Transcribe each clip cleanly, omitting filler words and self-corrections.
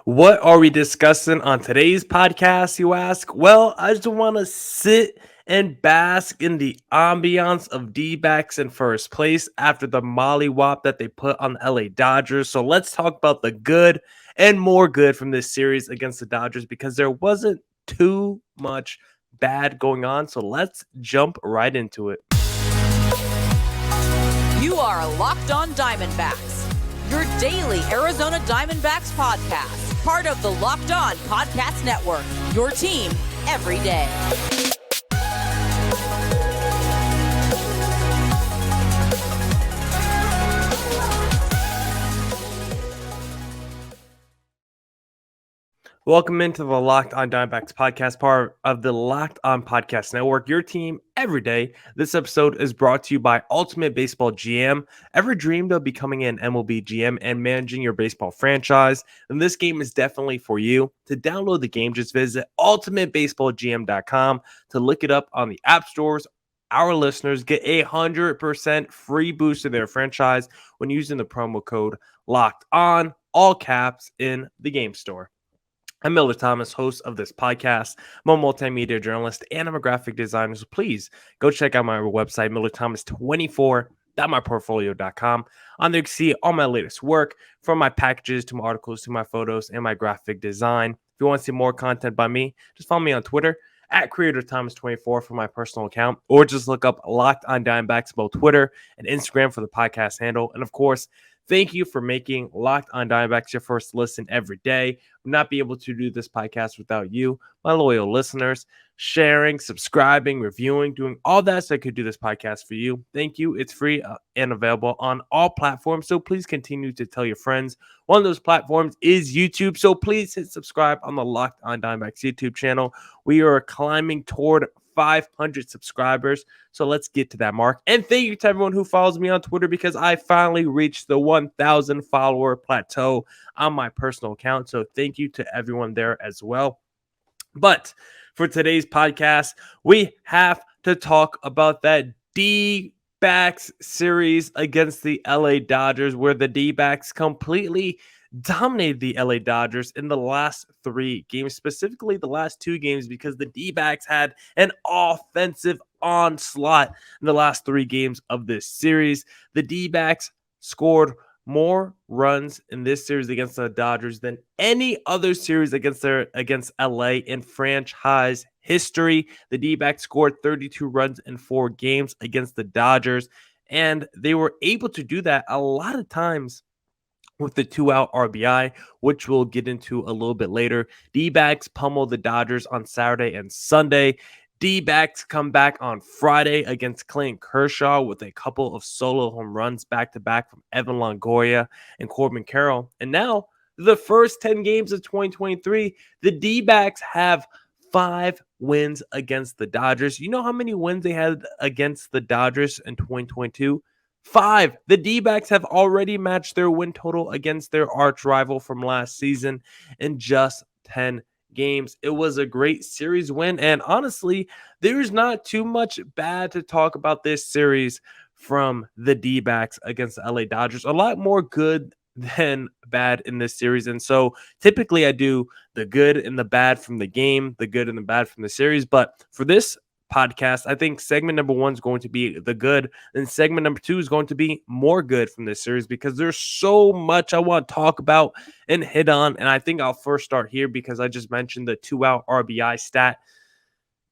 What are we discussing on today's podcast, you ask? Well, I just want to sit and bask in the ambiance of D-backs in first place after the mollywop that they put on the LA Dodgers. So let's talk about the good and more good from this series against the Dodgers because there wasn't too much bad going on. So let's jump right into it. You are Locked On Diamondbacks, your daily Arizona Diamondbacks podcast. Part of the Locked On Podcast Network, your team every day. Welcome into the Locked On Diamondbacks podcast, part of the Locked On Podcast Network, your team every day. This episode is brought to you by Ultimate Baseball GM. Ever dreamed of becoming an MLB GM and managing your baseball franchise? Then this game is definitely for you. To download the game, just visit ultimatebaseballgm.com to look it up on the app stores. Our listeners get 100% free boost to their franchise when using the promo code Locked On, all caps, in the game store. I'm Millard Thomas, host of this podcast. I'm a multimedia journalist and I'm a graphic designer, so please go check out my website, millardthomas24.myportfolio.com. On there you can see all my latest work, from my packages to my articles to my photos and my graphic design. If you want to see more content by me, just follow me on Twitter at CreatorThomas24 for my personal account, or just look up Locked On Diamondbacks, both Twitter and Instagram, for the podcast handle. And of course, thank you for making Locked On Diamondbacks your first listen every day. Would not be able to do this podcast without you, my loyal listeners, sharing, subscribing, reviewing, doing all that so I could do this podcast for you. Thank you. It's free and available on all platforms, so please continue to tell your friends. One of those platforms is YouTube, so please hit subscribe on the Locked On Diamondbacks YouTube channel. We are climbing toward 500 subscribers, so let's get to that mark. And thank you to everyone who follows me on Twitter, because I finally reached the 1,000 follower plateau on my personal account, so thank you to everyone there as well. But for today's podcast, we have to talk about that D-backs series against the LA Dodgers, where the D-backs completely dominated the LA Dodgers in the last three games, specifically the last two games, because the D-backs had an offensive onslaught in the last three games of this series. The D-backs scored more runs in this series against the Dodgers than any other series against LA in franchise history. The D-backs scored 32 runs in 4 games against the Dodgers, and they were able to do that a lot of times with the 2-out RBI, which we'll get into a little bit later. D-backs pummeled the Dodgers on Saturday and Sunday. D-backs come back on Friday against Clayton Kershaw with a couple of solo home runs back-to-back from Evan Longoria and Corbin Carroll. And now, the first 10 games of 2023, the D-backs have 5 wins against the Dodgers. You know how many wins they had against the Dodgers in 2022? 5. The D-backs have already matched their win total against their arch rival from last season in just 10 games. It was a great series win, and honestly, there's not too much bad to talk about this series from the D-backs against the LA Dodgers. A lot more good than bad in this series, and so typically I do the good and the bad from the game, the good and the bad from the series, but for this podcast, I think segment number 1 is going to be the good, and segment number 2 is going to be more good from this series, because there's so much I want to talk about and hit on. And I think I'll first start here because I just mentioned the 2-out RBI stat.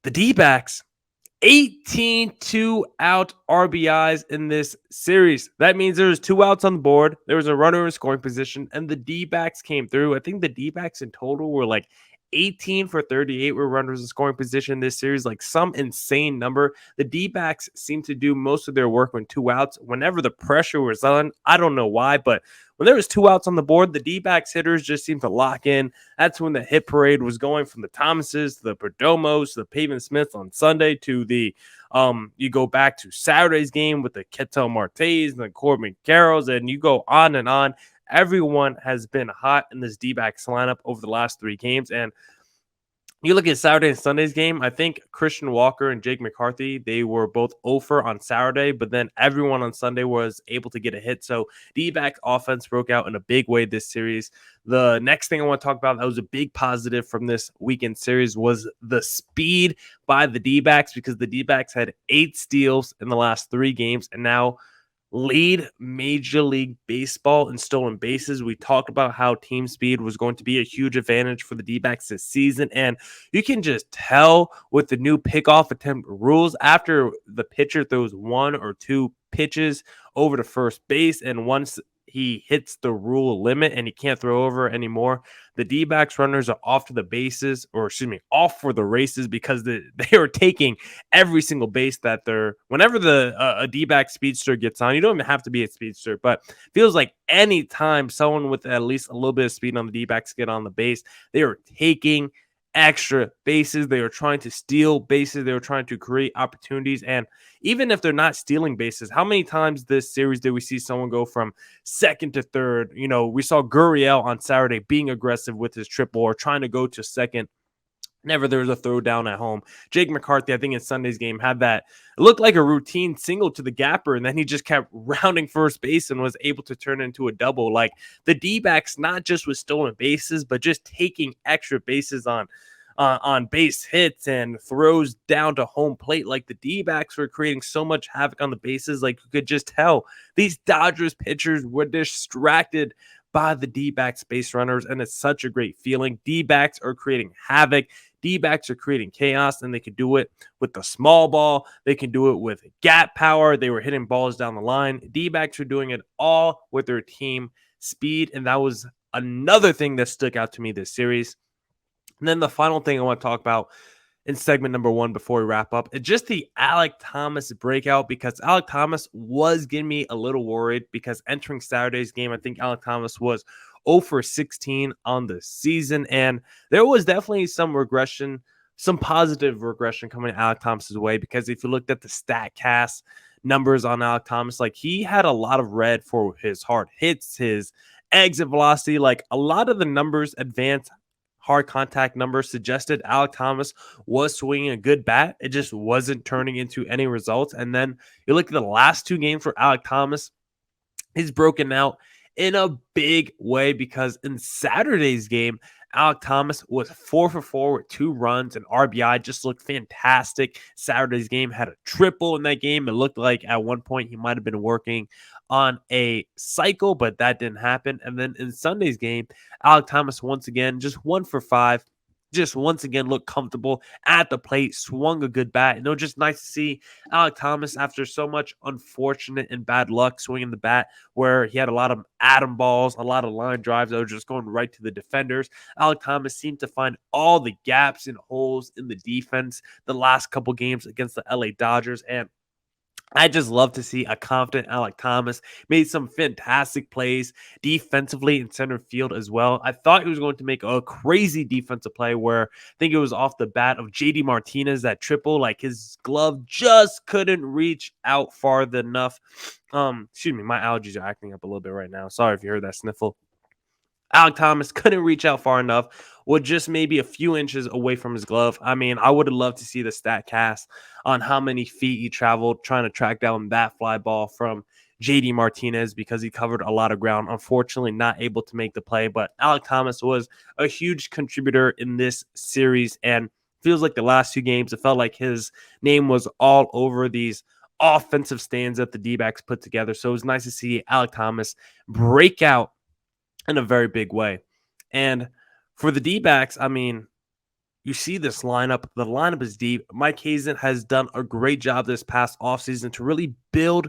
The D-backs, 18 2-out RBIs in this series. That means there was 2 outs on the board, there was a runner in scoring position, and the D-backs came through. I think the D-backs in total were like 18 for 38 were runners in scoring position this series, like some insane number. The D-backs seem to do most of their work when 2 outs. Whenever the pressure was on, I don't know why, but when there was 2 outs on the board, the D-backs hitters just seemed to lock in. That's when the hit parade was going, from the Thomases to the Perdomos to the Pavin Smiths on Sunday to the you go back to Saturday's game with the Ketel Martes and the Corbin Carrolls, and you go on and on. Everyone has been hot in this D-backs lineup over the last 3 games, and You look at Saturday and Sunday's game, I think Christian Walker and Jake McCarthy, they were both 0 on Saturday, but then everyone on Sunday was able to get a hit. So D-back offense broke out in a big way this series. The next thing I want to talk about that was a big positive from this weekend series was the speed by the D-backs, because the D-backs had 8 steals in the last 3 games and now lead Major League Baseball in stolen bases. We talked about how team speed was going to be a huge advantage for the D-backs this season, and you can just tell with the new pickoff attempt rules after the pitcher throws 1 or 2 pitches over to first base, and once he hits the rule limit and he can't throw over anymore, the D-backs runners are off to the bases, or excuse me, off for the races, because they are taking every single base that whenever a D-back speedster gets on. You don't even have to be a speedster, but feels like anytime someone with at least a little bit of speed on the D-backs get on the base, they are taking extra bases. They are trying to steal bases. They were trying to create opportunities. And even if they're not stealing bases, how many times this series did we see someone go from second to third? You know, we saw Gurriel on Saturday being aggressive with his triple or trying to go to second. Never there was a throw down at home. Jake McCarthy, I think in Sunday's game, had that. It looked like a routine single to the gapper, and then he just kept rounding first base and was able to turn into a double. Like the D-backs, not just with stolen bases, but just taking extra bases on base hits and throws down to home plate. Like the D-backs were creating so much havoc on the bases. Like you could just tell these Dodgers pitchers were distracted by the D-backs base runners, and it's such a great feeling. D-backs are creating havoc. D-backs are creating chaos, and they can do it with the small ball. They can do it with gap power. They were hitting balls down the line. D-backs are doing it all with their team speed, and that was another thing that stuck out to me this series. And then the final thing I want to talk about in segment number 1 before we wrap up, it's just the Alek Thomas breakout, because Alek Thomas was getting me a little worried, because entering Saturday's game, I think Alek Thomas was 0 for 16 on the season, and there was definitely some regression, some positive regression coming Alek Thomas's way, because if you looked at the StatCast numbers on Alek Thomas, like he had a lot of red for his hard hits, his exit velocity, like a lot of the numbers, advanced hard contact numbers, suggested Alek Thomas was swinging a good bat. It just wasn't turning into any results. And then you look at the last 2 games for Alek Thomas, he's broken out in a big way, because in Saturday's game, Alek Thomas was 4 for 4 with 2 runs and RBI, just looked fantastic. Saturday's game had a triple in that game. It looked like at one point he might have been working on a cycle, but that didn't happen. And then in Sunday's game, Alek Thomas once again just 1 for 5. Just once again looked comfortable at the plate, swung a good bat. And it was just nice to see Alek Thomas, after so much unfortunate and bad luck swinging the bat, where he had a lot of atom balls, a lot of line drives that were just going right to the defenders. Alek Thomas seemed to find all the gaps and holes in the defense the last couple games against the LA Dodgers, and I just love to see a confident Alek Thomas. Made some fantastic plays defensively in center field as well. I thought he was going to make a crazy defensive play where I think it was off the bat of JD Martinez, that triple. Like his glove just couldn't reach out far enough. Excuse me, my allergies are acting up a little bit right now. Sorry if you heard that sniffle. Alek Thomas couldn't reach out far enough, was just maybe a few inches away from his glove. I mean, I would have loved to see the StatCast on how many feet he traveled trying to track down that fly ball from JD Martinez, because he covered a lot of ground. Unfortunately, not able to make the play, but Alek Thomas was a huge contributor in this series, and feels like the last 2 games, it felt like his name was all over these offensive stands that the D-backs put together. So it was nice to see Alek Thomas break out in a very big way. And for the D-backs, I mean, you see this lineup. The lineup is deep. Mike Hazen has done a great job this past offseason to really build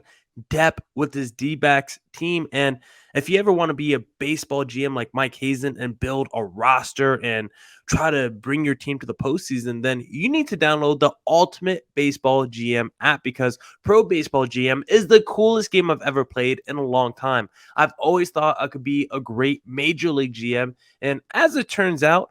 depth with his D-backs team. And if you ever want to be a baseball GM like Mike Hazen and build a roster and try to bring your team to the postseason, then you need to download the Ultimate Baseball GM app, because Pro Baseball GM is the coolest game I've ever played in a long time. I've always thought I could be a great Major League GM. And as it turns out,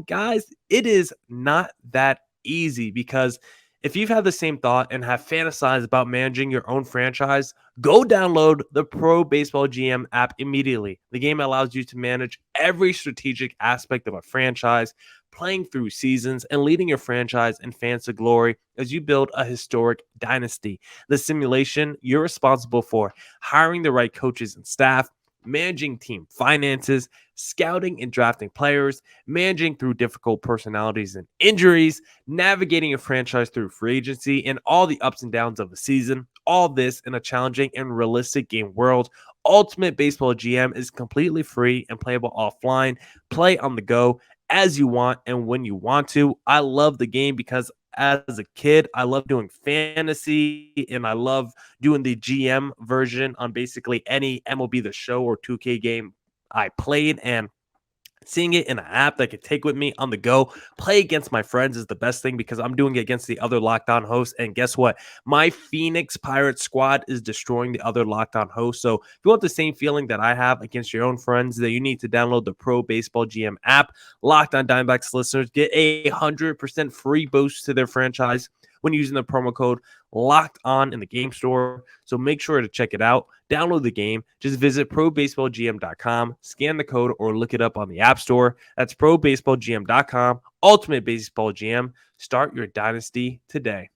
guys, it is not that easy, because if you've had the same thought and have fantasized about managing your own franchise, go download the Pro Baseball GM app immediately. The game allows you to manage every strategic aspect of a franchise, playing through seasons, and leading your franchise and fans to glory as you build a historic dynasty. The simulation, you're responsible for hiring the right coaches and staff, managing team finances, scouting and drafting players, managing through difficult personalities and injuries, navigating a franchise through free agency, and all the ups and downs of a season. All this in a challenging and realistic game world. Ultimate Baseball GM is completely free and playable offline. Play on the go as you want and when you want to. I love the game because as a kid, I love doing fantasy and I love doing the GM version on basically any MLB The Show or 2K game I played, and seeing it in an app that I could take with me on the go, play against my friends is the best thing because I'm doing it against the other Locked On hosts. And guess what? My Phoenix Pirate squad is destroying the other Locked On hosts. So if you want the same feeling that I have against your own friends, then you need to download the Pro Baseball GM app. Locked On Diamondbacks listeners get a 100% free boost to their franchise when using the promo code Locked On in the game store. So make sure to check it out. Download the game. Just visit probaseballgm.com, scan the code, or look it up on the App Store. That's probaseballgm.com. Ultimate Baseball GM. Start your dynasty today.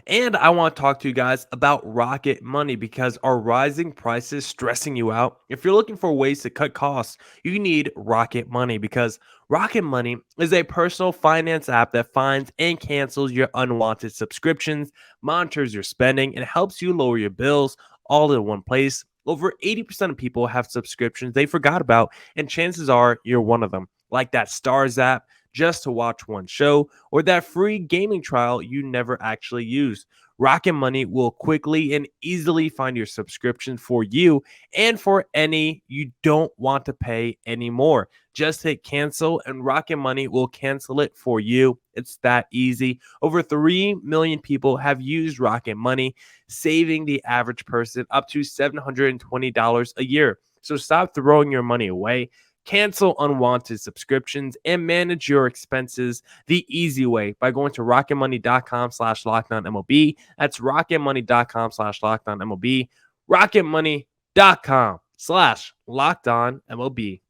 And I want to talk to you guys about Rocket Money because are rising prices stressing you out? If you're looking for ways to cut costs, you need Rocket Money because Rocket Money is a personal finance app that finds and cancels your unwanted subscriptions, monitors your spending, and helps you lower your bills all in one place. Over 80% of people have subscriptions they forgot about, and chances are you're one of them. Like that Stars app, just to watch one show, or that free gaming trial you never actually used. Rocket Money will quickly and easily find your subscription for you and for any you don't want to pay anymore. Just hit cancel and Rocket Money will cancel it for you. It's that easy. Over 3 million people have used Rocket Money, saving the average person up to $720 a year. So stop throwing your money away. Cancel unwanted subscriptions and manage your expenses the easy way by going to rocketmoney.com/lockedonmlb. That's rocketmoney.com/lockedonmlb. rocketmoney.com/lockedonmlb.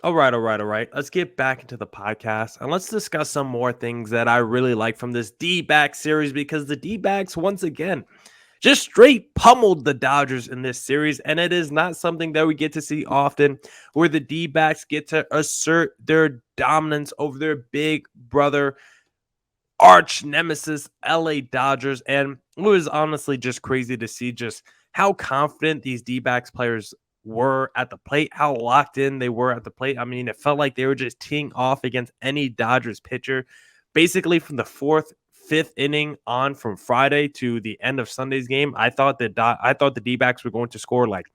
All right. Let's get back into the podcast and let's discuss some more things that I really like from this Dbacks series because the Dbacks, once again, just straight pummeled the Dodgers in this series, and it is not something that we get to see often where the D-backs get to assert their dominance over their big brother arch nemesis LA Dodgers. And it was honestly just crazy to see just how confident these D-backs players were at the plate, how locked in they were at the plate. I mean, it felt like they were just teeing off against any Dodgers pitcher basically from the fifth inning on from Friday to the end of Sunday's game. I thought the D-backs were going to score like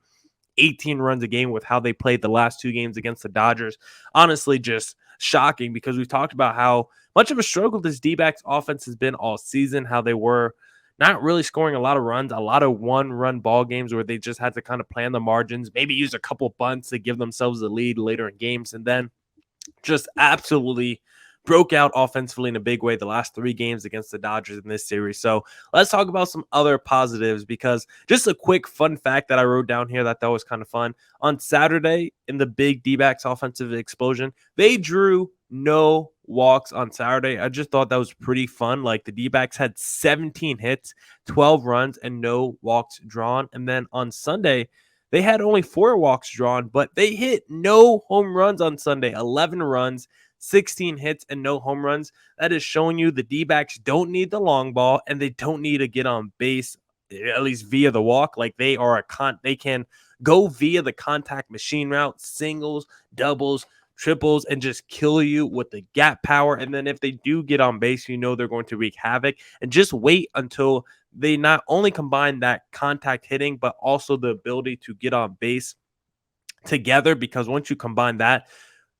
18 runs a game with how they played the last two games against the Dodgers. Honestly, just shocking because we've talked about how much of a struggle this D-backs offense has been all season, how they were not really scoring a lot of runs, a lot of one-run ball games where they just had to kind of plan the margins, maybe use a couple bunts to give themselves a lead later in games, and then just absolutely broke out offensively in a big way the last three games against the Dodgers in this series. So let's talk about some other positives because just a quick fun fact that I wrote down here that was kind of fun. On Saturday in the big D-backs offensive explosion, they drew no walks on Saturday. I just thought that was pretty fun. Like the D-backs had 17 hits, 12 runs, and no walks drawn. And then on Sunday, they had only 4 walks drawn, but they hit no home runs on Sunday, 11 runs, 16 hits, and no home runs. That is showing you the D-backs don't need the long ball and they don't need to get on base, at least via the walk. Like they can go via the contact machine route, singles, doubles, triples, and just kill you with the gap power. And then if they do get on base, you know they're going to wreak havoc. And just wait until they not only combine that contact hitting, but also the ability to get on base together, because once you combine that,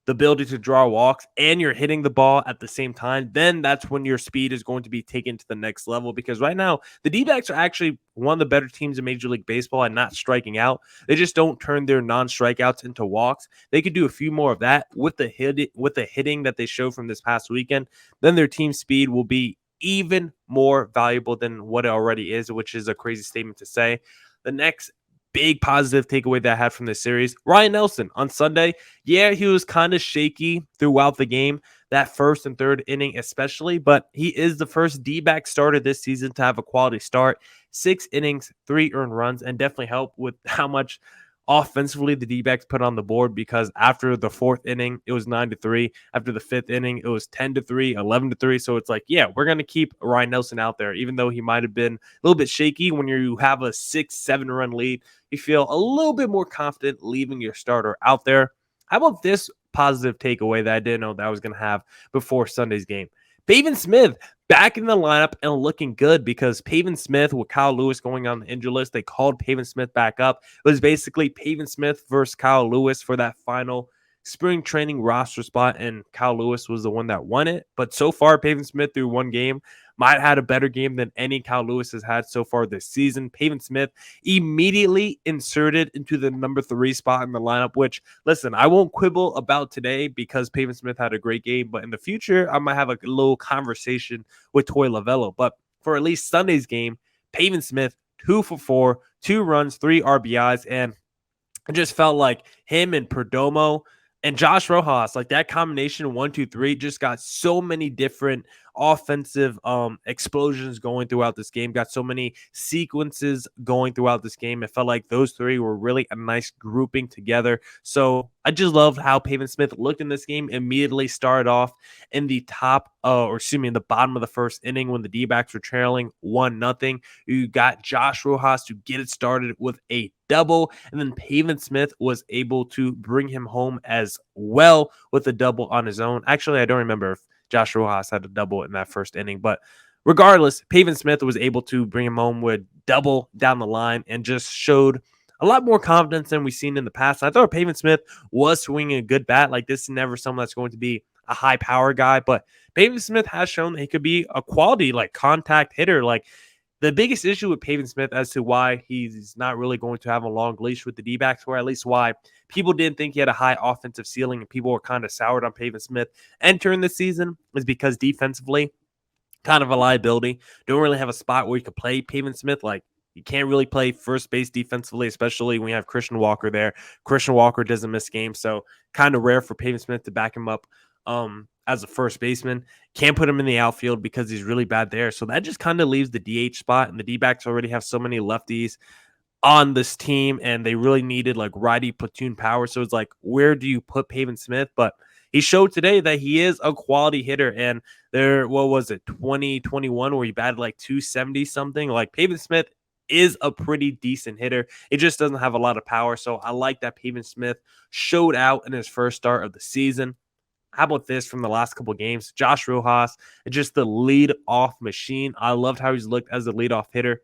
the ability to draw walks, and you're hitting the ball at the same time, then that's when your speed is going to be taken to the next level. Because right now, the D-backs are actually one of the better teams in Major League Baseball and not striking out. They just don't turn their non-strikeouts into walks. They could do a few more of that with the hitting that they showed from this past weekend. Then their team speed will be even more valuable than what it already is, which is a crazy statement to say. The next big positive takeaway that I had from this series. Ryan Nelson on Sunday, yeah, he was kind of shaky throughout the game, that first and third inning especially, but he is the first D-back starter this season to have a quality start. 6 innings, 3 earned runs, and definitely helped with how much offensively the D-backs put on the board, because after the 4th inning, it was 9-3. After the 5th inning, it was 10-3, 11-3. So it's like, yeah, we're going to keep Ryan Nelson out there, even though he might have been a little bit shaky. When you have a 6-7 run lead, you feel a little bit more confident leaving your starter out there. How about this positive takeaway that I didn't know that I was going to have before Sunday's game? Pavin Smith back in the lineup and looking good, because Pavin Smith, with Kyle Lewis going on the injury list, they called Pavin Smith back up. It was basically Pavin Smith versus Kyle Lewis for that final spring training roster spot, and Kyle Lewis was the one that won it. But so far, Pavin Smith through one game might have had a better game than any Kyle Lewis has had so far this season. Pavin Smith immediately inserted into the number 3 spot in the lineup, which, listen, I won't quibble about today because Pavin Smith had a great game, but in the future, I might have a little conversation with Toy Lavello. But for at least Sunday's game, Pavin Smith, 2 for 4, 2 runs, 3 RBIs, and it just felt like him and Perdomo and Josh Rojas, like that combination 1, 2, 3, just got so many different offensive explosions going throughout this game, got so many sequences going throughout this game. It felt like those 3 were really a nice grouping together. So I just loved how Pavin Smith looked in this game. Immediately started off in the in the bottom of the first inning when the D-backs were trailing 1-0. You got Josh Rojas to get it started with a double, and then Pavin Smith was able to bring him home as well with a double on his own. Actually, I don't remember if Josh Rojas had a double in that first inning, but regardless, Pavin Smith was able to bring him home with double down the line and just showed a lot more confidence than we've seen in the past. I thought Pavin Smith was swinging a good bat. Like, this is never someone that's going to be a high power guy, but Pavin Smith has shown that he could be a quality, like, contact hitter. Like, the biggest issue with Pavin Smith as to why he's not really going to have a long leash with the D-backs, or at least why people didn't think he had a high offensive ceiling and people were kind of soured on Pavin Smith entering the season, is because defensively, kind of a liability. Don't really have a spot where you could play Pavin Smith. Like, you can't really play first base defensively, especially when you have Christian Walker there. Christian Walker doesn't miss games, so kind of rare for Pavin Smith to back him up as a first baseman. Can't put him in the outfield because he's really bad there. So that just kind of leaves the DH spot, and the D-backs already have so many lefties on this team, and they really needed like righty platoon power. So it's like, where do you put Pavin Smith? But he showed today that he is a quality hitter, and there, what was it, 2021, where he batted like 270 something. Like, Pavin Smith is a pretty decent hitter. It just doesn't have a lot of power. So I like that Pavin Smith showed out in his first start of the season. How about this from the last couple games? Josh Rojas, just the lead-off machine. I loved how he's looked as a leadoff hitter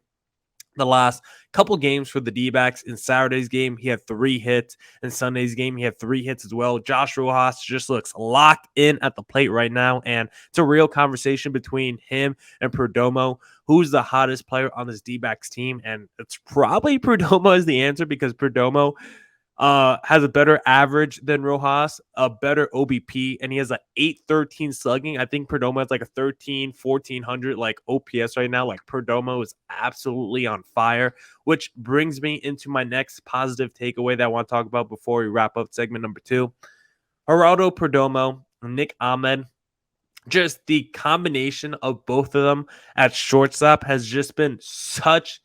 the last couple games for the D-backs. In Saturday's game, he had 3 hits. In Sunday's game, he had 3 hits as well. Josh Rojas just looks locked in at the plate right now, and it's a real conversation between him and Perdomo. Who's the hottest player on this D-backs team? And it's probably Perdomo is the answer, because Perdomo has a better average than Rojas, a better OBP, and he has an 813 slugging. I think Perdomo has like a 1400 like OPS right now. Like, Perdomo is absolutely on fire, which brings me into my next positive takeaway that I want to talk about before we wrap up segment number 2. Geraldo Perdomo, Nick Ahmed, just the combination of both of them at shortstop has just been such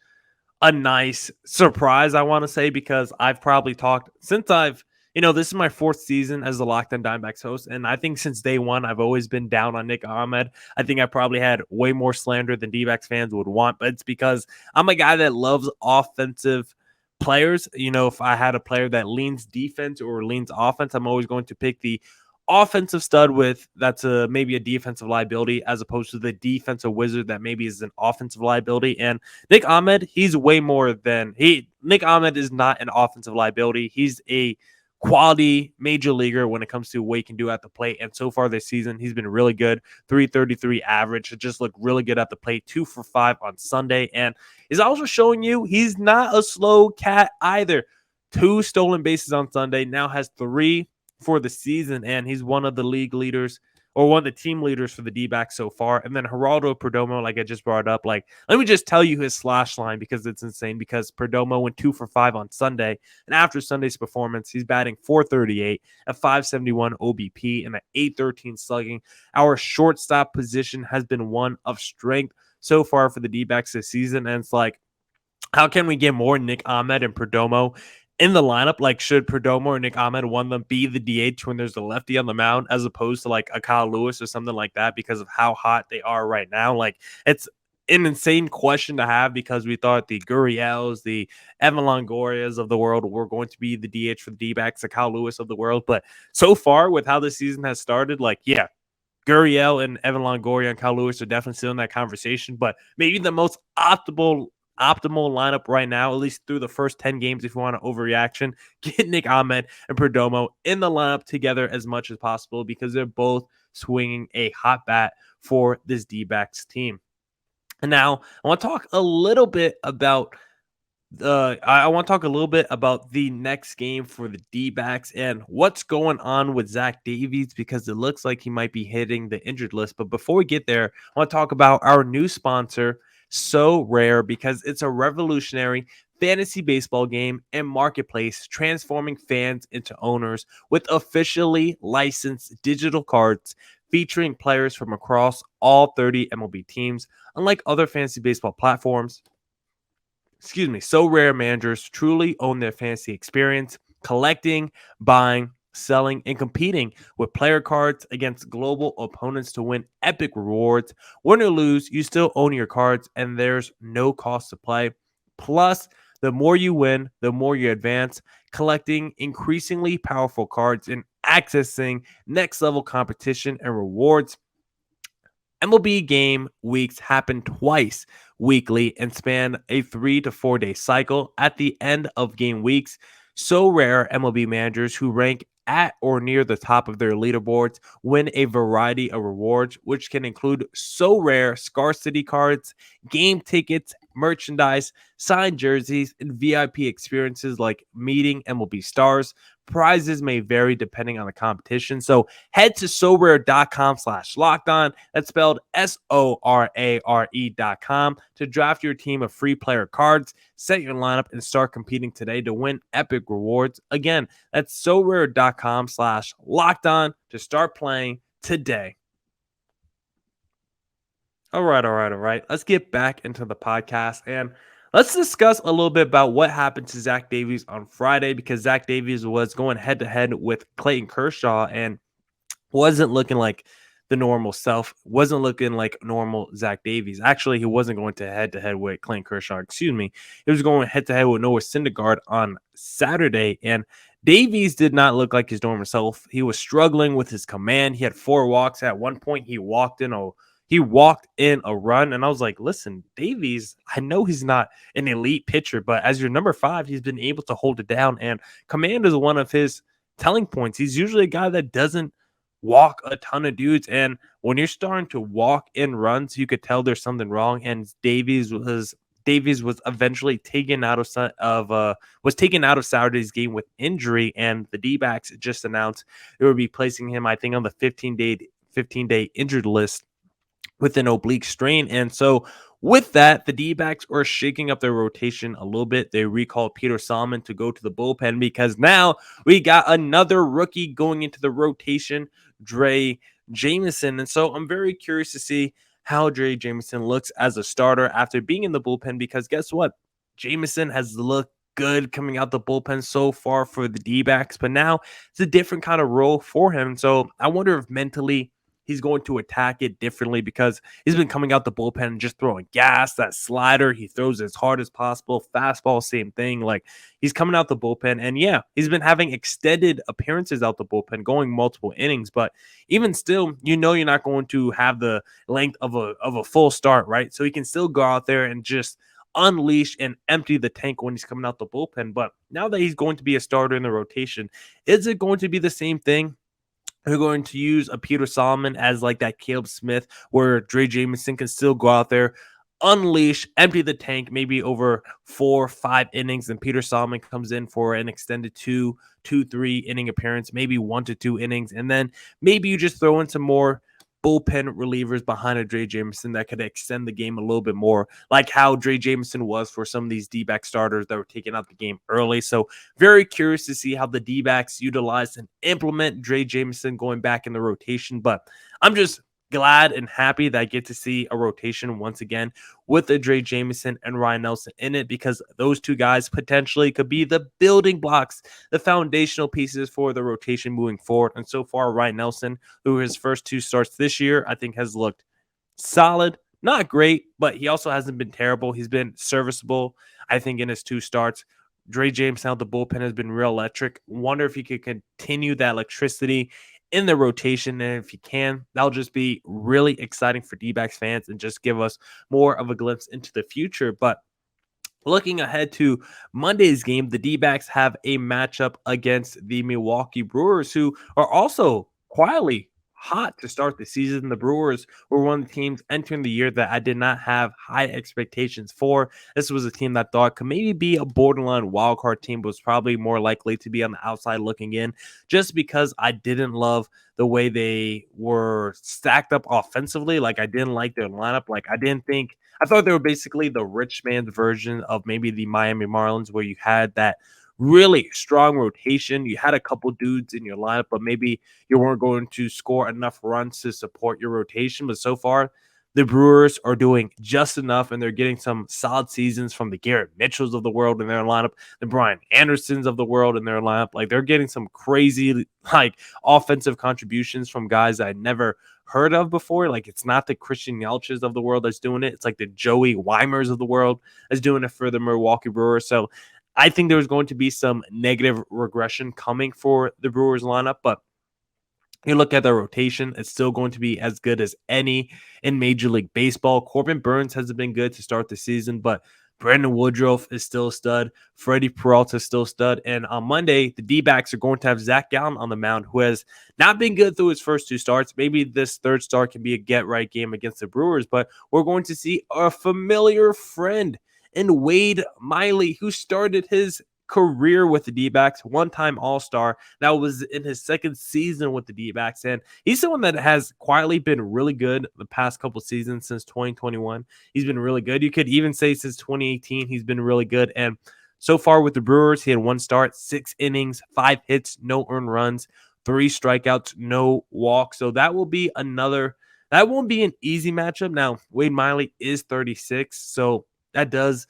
a nice surprise, I want to say, because I've probably talked since this is my 4th season as the Locked On Diamondbacks host, and I think since day one, I've always been down on Nick Ahmed. I think I probably had way more slander than D-backs fans would want, but it's because I'm a guy that loves offensive players. If I had a player that leans defense or leans offense, I'm always going to pick the offensive stud that's maybe a defensive liability, as opposed to the defensive wizard that maybe is an offensive liability. And Nick Ahmed, he's way more than Nick Ahmed is not an offensive liability. He's a quality major leaguer when it comes to what he can do at the plate. And so far this season, he's been really good. 333 average. It just looked really good at the plate. 2 for 5 on Sunday. And is also showing you he's not a slow cat either. 2 stolen bases on Sunday. Now has 3 for the season, and he's one of the league leaders or one of the team leaders for the D-backs so far. And then Geraldo Perdomo, like I just brought up, like, let me just tell you his slash line because it's insane, because Perdomo went 2 for 5 on Sunday. And after Sunday's performance, he's batting .438, a .571 OBP, and an .813 slugging. Our shortstop position has been one of strength so far for the D-backs this season. And it's like, how can we get more Nick Ahmed and Perdomo in the lineup? Like, should Perdomo or Nick Ahmed, one of them, be the DH when there's a lefty on the mound, as opposed to like a Kyle Lewis or something like that, because of how hot they are right now? Like, it's an insane question to have, because we thought the Gurriels, the Evan Longorias of the world were going to be the DH for the D-backs, the Kyle Lewis of the world. But so far, with how the season has started, like, yeah, Gurriel and Evan Longoria and Kyle Lewis are definitely still in that conversation. But maybe the most optimal lineup right now, at least through the first 10 games, if you want an overreaction, get Nick Ahmed and Perdomo in the lineup together as much as possible, because they're both swinging a hot bat for this D-backs team. And now I want to talk a little bit about the next game for the D-backs and what's going on with Zach Davies, because it looks like he might be hitting the injured list. But before we get there, I want to talk about our new sponsor, So Rare, because it's a revolutionary fantasy baseball game and marketplace transforming fans into owners with officially licensed digital cards featuring players from across all 30 MLB teams. Unlike other fantasy baseball platforms, So Rare managers truly own their fantasy experience, collecting, buying, selling, and competing with player cards against global opponents to win epic rewards. Win or lose, you still own your cards, and there's no cost to play. Plus, the more you win, the more you advance, collecting increasingly powerful cards and accessing next level competition and rewards. MLB game weeks happen twice weekly and span a 3 to 4 day cycle. At the end of game weeks, So Rare MLB managers who rank at or near the top of their leaderboards win a variety of rewards, which can include So Rare scarcity cards, game tickets, merchandise, signed jerseys, and VIP experiences like meeting MLB stars. Prizes may vary depending on the competition. So head to SoRare.com/lockedon. That's spelled SORARE.com to draft your team of free player cards, set your lineup, and start competing today to win epic rewards. Again, that's SoRare.com/lockedon to start playing today. All right. Let's get back into the podcast, and let's discuss a little bit about what happened to Zach Davies on Friday, because Zach Davies was going head-to-head with Clayton Kershaw and wasn't looking like the normal self, wasn't looking like normal Zach Davies. Actually, he wasn't going to head-to-head with Clayton Kershaw, He was going head-to-head with Noah Syndergaard on Saturday, and Davies did not look like his normal self. He was struggling with his command. He had 4 walks. At one point, he walked in a run, and I was like, listen, Davies, I know he's not an elite pitcher, but as your number 5, he's been able to hold it down, and command is one of his telling points. He's usually a guy that doesn't walk a ton of dudes, and when you're starting to walk in runs, you could tell there's something wrong, and Davies was eventually taken out of Saturday's game with injury, and the D-backs just announced they would be placing him, I think, on the 15-day injured list with an oblique strain. And so with that, the D-backs are shaking up their rotation a little bit. They recalled Peter Solomon to go to the bullpen, because now we got another rookie going into the rotation, Dre Jameson. And so I'm very curious to see how Dre Jameson looks as a starter after being in the bullpen, because guess what? Jameson has looked good coming out the bullpen so far for the D-backs, but now it's a different kind of role for him. So I wonder if mentally he's going to attack it differently, because he's been coming out the bullpen and just throwing gas. That slider, he throws as hard as possible. Fastball, same thing. Like, he's coming out the bullpen, and yeah, he's been having extended appearances out the bullpen, going multiple innings. But even still, you're not going to have the length of a full start, right? So he can still go out there and just unleash and empty the tank when he's coming out the bullpen. But now that he's going to be a starter in the rotation, is it going to be the same thing? They're going to use a Peter Solomon as like that Caleb Smith, where Dre Jameson can still go out there, unleash, empty the tank, maybe over 4 or 5 innings. And Peter Solomon comes in for an extended 3 inning appearance, maybe 1 to 2 innings. And then maybe you just throw in some more bullpen relievers behind a Dre Jameson that could extend the game a little bit more, like how Dre Jameson was for some of these D-back starters that were taking out the game early. So very curious to see how the D-backs utilize and implement Dre Jameson going back in the rotation. But I'm just glad and happy that I get to see a rotation once again with a Dre Jameson and Ryan Nelson in it, because those two guys potentially could be the building blocks, the foundational pieces for the rotation moving forward. And so far, Ryan Nelson, who his first 2 starts this year, I think has looked solid, not great, but he also hasn't been terrible. He's been serviceable, I think, in his 2 starts. Dre Jameson out the bullpen has been real electric. Wonder if he could continue that electricity in the rotation. And if he can, that'll just be really exciting for D-backs fans and just give us more of a glimpse into the future. But looking ahead to Monday's game, the D-backs have a matchup against the Milwaukee Brewers, who are also quietly hot to start the season. The Brewers were one of the teams entering the year that I did not have high expectations for. This was a team that I thought could maybe be a borderline wildcard team, but was probably more likely to be on the outside looking in, just because I didn't love the way they were stacked up offensively. Like, I didn't like their lineup. I thought they were basically the rich man's version of maybe the Miami Marlins, where you had that really strong rotation. You had a couple dudes in your lineup, but maybe you weren't going to score enough runs to support your rotation. But so far, the Brewers are doing just enough, and they're getting some solid seasons from the Garrett Mitchells of the world in their lineup, the Brian Andersons of the world in their lineup. Like, they're getting some crazy, offensive contributions from guys I never heard of before. Like, it's not the Christian Yelches of the world that's doing it. It's like the Joey Weimers of the world that's doing it for the Milwaukee Brewers. So I think there's going to be some negative regression coming for the Brewers lineup, but you look at the rotation, it's still going to be as good as any in Major League Baseball. Corbin Burns hasn't been good to start the season, but Brandon Woodruff is still a stud. Freddie Peralta is still a stud. And on Monday, the D-backs are going to have Zach Gallen on the mound, who has not been good through his first 2 starts. Maybe this 3rd start can be a get-right game against the Brewers, but we're going to see a familiar friend in Wade Miley, who started his career with the D-backs, one-time All-Star. That was in his 2nd season with the D-backs, and he's someone that has quietly been really good the past couple seasons since 2021. He's been really good. You could even say since 2018 he's been really good, and so far with the Brewers, he had 1 start, 6 innings, 5 hits, no earned runs, 3 strikeouts, no walks. So that won't be an easy matchup. Now, Wade Miley is 36, so that does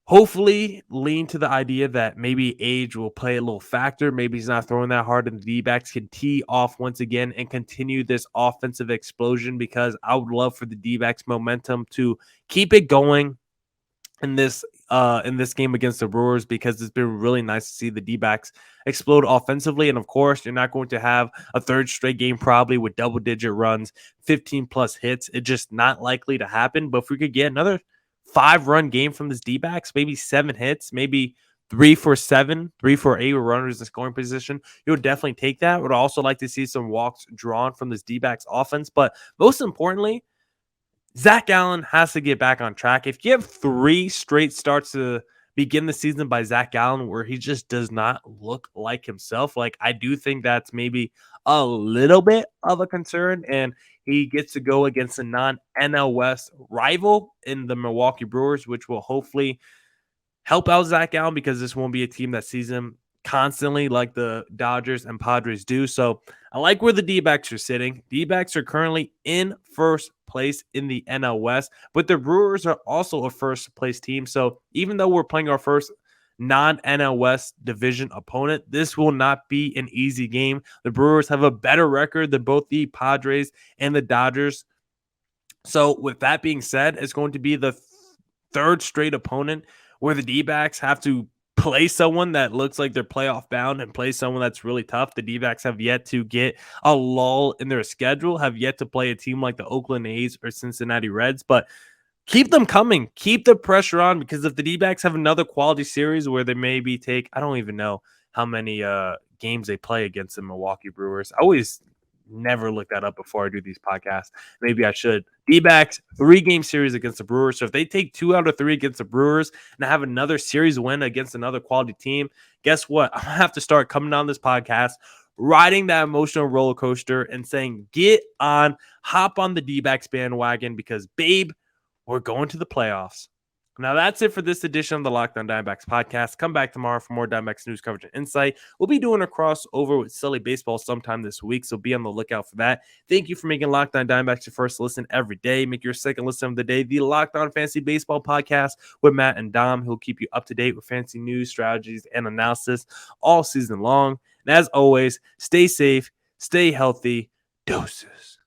hopefully lean to the idea that maybe age will play a little factor. Maybe he's not throwing that hard, and the D-backs can tee off once again and continue this offensive explosion, because I would love for the D-backs momentum to keep it going in this game against the Brewers, because it's been really nice to see the D-backs explode offensively. And of course, you're not going to have a 3rd straight game probably with double-digit runs, 15-plus hits. It's just not likely to happen. But if we could get another 5-run game from this D-backs, maybe 7 hits, maybe 3 for 7, 3 for 8 with runners in scoring position, you would definitely take that. Would also like to see some walks drawn from this D-backs offense. But most importantly, Zach Gallen has to get back on track. If you have 3 straight starts to begin the season by Zach Gallen where he just does not look like himself, like, I do think that's maybe a little bit of a concern, and he gets to go against a non-NL West rival in the Milwaukee Brewers, which will hopefully help out Zach Gallen, because this won't be a team that sees him constantly like the Dodgers and Padres do. So I like where the D-backs are sitting. D-backs are currently in 1st place in the NL West, but the Brewers are also a 1st place team. So even though we're playing our first non-NL West division opponent, this will not be an easy game. The Brewers have a better record than both the Padres and the Dodgers. So with that being said, it's going to be the 3rd straight opponent where the D-backs have to play someone that looks like they're playoff bound and play someone that's really tough. The D-backs have yet to get a lull in their schedule, have yet to play a team like the Oakland A's or Cincinnati Reds, but keep them coming. Keep the pressure on, because if the D-backs have another quality series where they maybe take, I don't even know how many games they play against the Milwaukee Brewers. I always never look that up before I do these podcasts. Maybe I should. Dbacks, 3-game series against the Brewers. So if they take 2 out of 3 against the Brewers and have another series win against another quality team, guess what? I'm going to have to start coming on this podcast, riding that emotional roller coaster and saying, hop on the D-backs bandwagon because, babe, we're going to the playoffs. Now, that's it for this edition of the Locked On Diamondbacks podcast. Come back tomorrow for more Diamondbacks news coverage and insight. We'll be doing a crossover with Silly Baseball sometime this week, so be on the lookout for that. Thank you for making Locked On Diamondbacks your first listen every day. Make your second listen of the day the Locked On Fantasy Baseball podcast with Matt and Dom, who'll keep you up to date with fantasy news, strategies, and analysis all season long. And as always, stay safe, stay healthy. Doses.